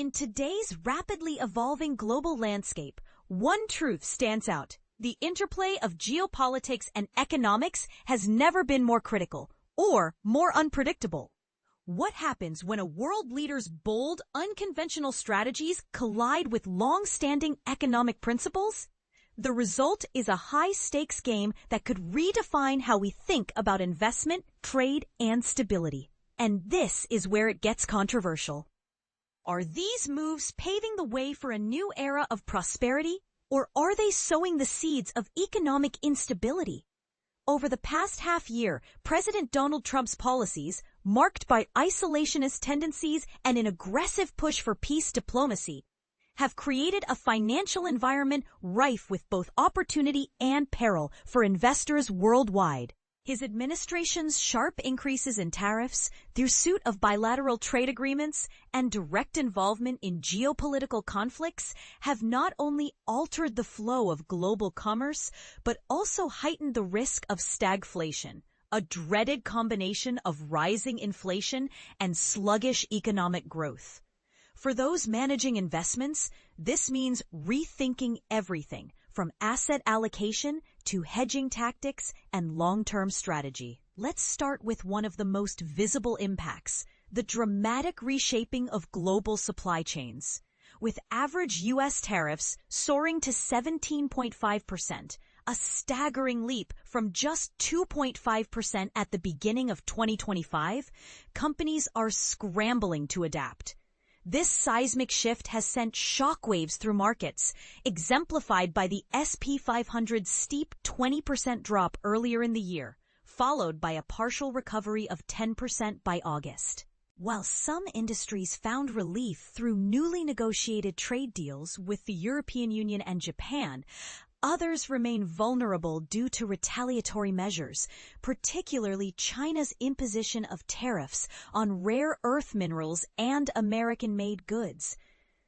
In today's rapidly evolving global landscape, one truth stands out. The interplay of geopolitics and economics has never been more critical or more unpredictable. What happens when a world leader's bold, unconventional strategies collide with long-standing economic principles? The result is a high-stakes game that could redefine how we think about investment, trade, and stability. And this is where it gets controversial. Are these moves paving the way for a new era of prosperity, or are they sowing the seeds of economic instability? Over the past half year, President Donald Trump's policies, marked by isolationist tendencies and an aggressive push for peace diplomacy, have created a financial environment rife with both opportunity and peril for investors worldwide. His administration's sharp increases in tariffs, the pursuit of bilateral trade agreements, and direct involvement in geopolitical conflicts have not only altered the flow of global commerce, but also heightened the risk of stagflation, a dreaded combination of rising inflation and sluggish economic growth. For those managing investments, this means rethinking everything from asset allocation to hedging tactics and long-term strategy. Let's start with one of the most visible impacts, the dramatic reshaping of global supply chains. With average U.S. tariffs soaring to 17.5%, a staggering leap from just 2.5% at the beginning of 2025, companies are scrambling to adapt. This seismic shift has sent shockwaves through markets, exemplified by the S&P 500's steep 20% drop earlier in the year, followed by a partial recovery of 10% by August. While some industries found relief through newly negotiated trade deals with the European Union and Japan, others remain vulnerable due to retaliatory measures, particularly China's imposition of tariffs on rare earth minerals and American-made goods.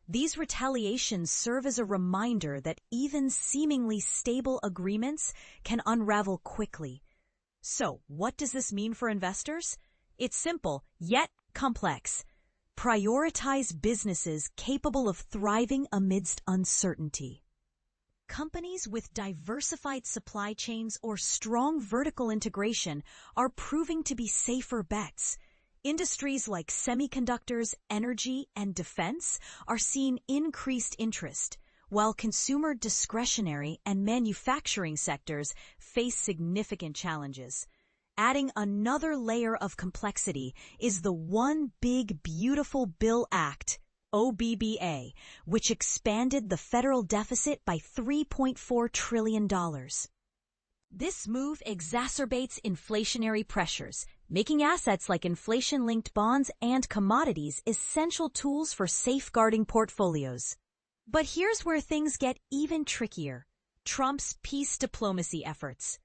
These retaliations serve as a reminder that even seemingly stable agreements can unravel quickly. So, what does this mean for investors? It's simple, yet complex. Prioritize businesses capable of thriving amidst uncertainty. Companies with diversified supply chains or strong vertical integration are proving to be safer bets. Industries like semiconductors, energy, and defense are seeing increased interest, while consumer discretionary and manufacturing sectors face significant challenges. Adding another layer of complexity is the One Big Beautiful Bill Act, OBBA, which expanded the federal deficit by $3.4 trillion. This move exacerbates inflationary pressures, making assets like inflation-linked bonds and commodities essential tools for safeguarding portfolios. But here's where things get even trickier: Trump's peace diplomacy efforts.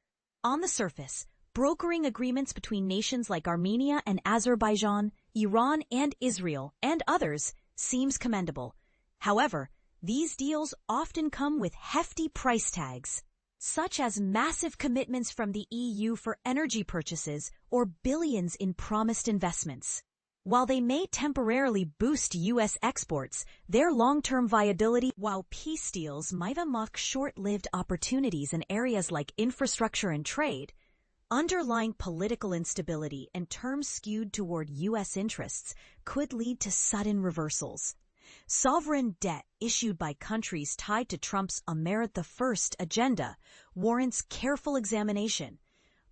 On the surface, brokering agreements between nations like Armenia and Azerbaijan, Iran and Israel, and others seems commendable. However, these deals often come with hefty price tags, such as massive commitments from the EU for energy purchases or billions in promised investments. While they may temporarily boost U.S. exports, their long-term viability, while peace deals might unlock short-lived opportunities in areas like infrastructure and trade, underlying political instability and terms skewed toward U.S. interests could lead to sudden reversals. Sovereign debt issued by countries tied to Trump's America First agenda warrants careful examination.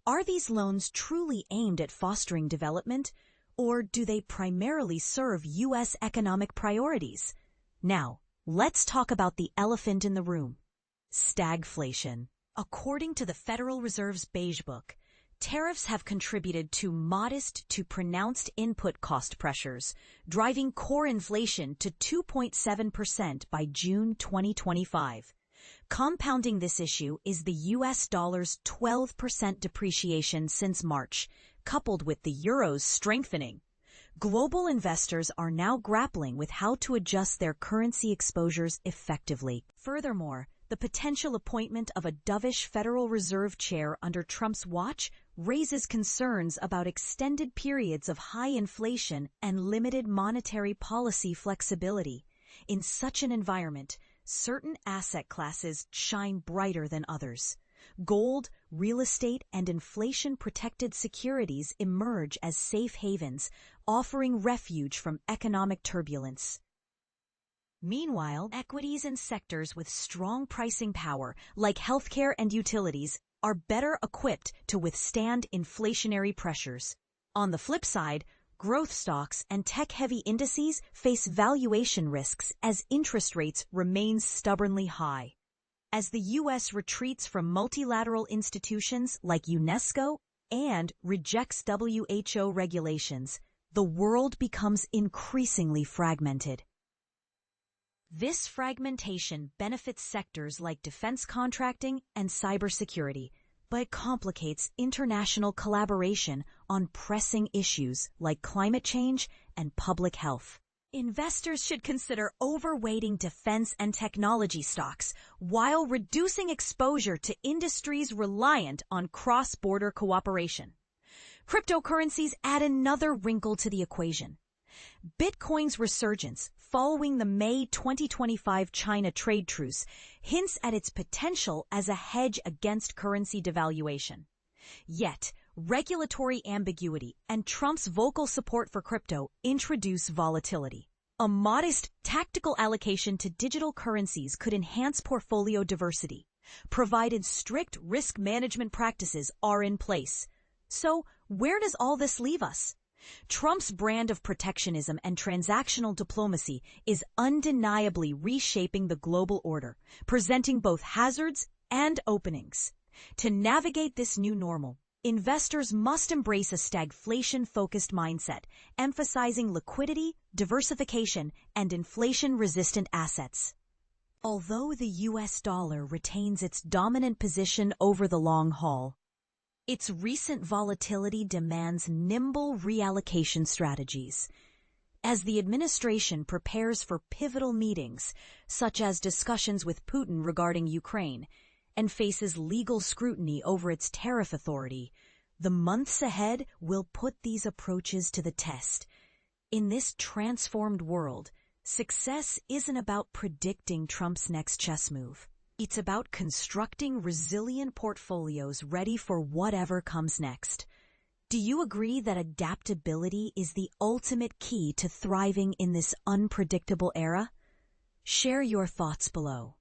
Are these loans truly aimed at fostering development, or do they primarily serve U.S. economic priorities? Now, let's talk about the elephant in the room: stagflation. According to the Federal Reserve's Beige Book, tariffs have contributed to modest to pronounced input cost pressures, driving core inflation to 2.7% by June 2025. Compounding this issue is the U.S. dollar's 12% depreciation since March, coupled with the euro's strengthening. Global investors are now grappling with how to adjust their currency exposures effectively. Furthermore, the potential appointment of a dovish Federal Reserve chair under Trump's watch raises concerns about extended periods of high inflation and limited monetary policy flexibility. In such an environment, certain asset classes shine brighter than others. Gold, real estate, and inflation-protected securities emerge as safe havens, offering refuge from economic turbulence. Meanwhile, equities and sectors with strong pricing power, like healthcare and utilities, are better equipped to withstand inflationary pressures. On the flip side, growth stocks and tech-heavy indices face valuation risks as interest rates remain stubbornly high. As the U.S. retreats from multilateral institutions like UNESCO and rejects WHO regulations, the world becomes increasingly fragmented. This fragmentation benefits sectors like defense contracting and cybersecurity, but it complicates international collaboration on pressing issues like climate change and public health. Investors should consider overweighting defense and technology stocks while reducing exposure to industries reliant on cross-border cooperation. Cryptocurrencies add another wrinkle to the equation. Bitcoin's resurgence following the May 2025 China trade truce hints at its potential as a hedge against currency devaluation. Yet, regulatory ambiguity and Trump's vocal support for crypto introduce volatility. A modest tactical allocation to digital currencies could enhance portfolio diversity, provided strict risk management practices are in place. So, where does all this leave us? Trump's brand of protectionism and transactional diplomacy is undeniably reshaping the global order, presenting both hazards and openings. To navigate this new normal, investors must embrace a stagflation-focused mindset, emphasizing liquidity, diversification, and inflation-resistant assets. Although the U.S. dollar retains its dominant position over the long haul, its recent volatility demands nimble reallocation strategies. As the administration prepares for pivotal meetings, such as discussions with Putin regarding Ukraine, and faces legal scrutiny over its tariff authority, the months ahead will put these approaches to the test. In this transformed world, success isn't about predicting Trump's next chess move. It's about constructing resilient portfolios ready for whatever comes next. Do you agree that adaptability is the ultimate key to thriving in this unpredictable era? Share your thoughts below.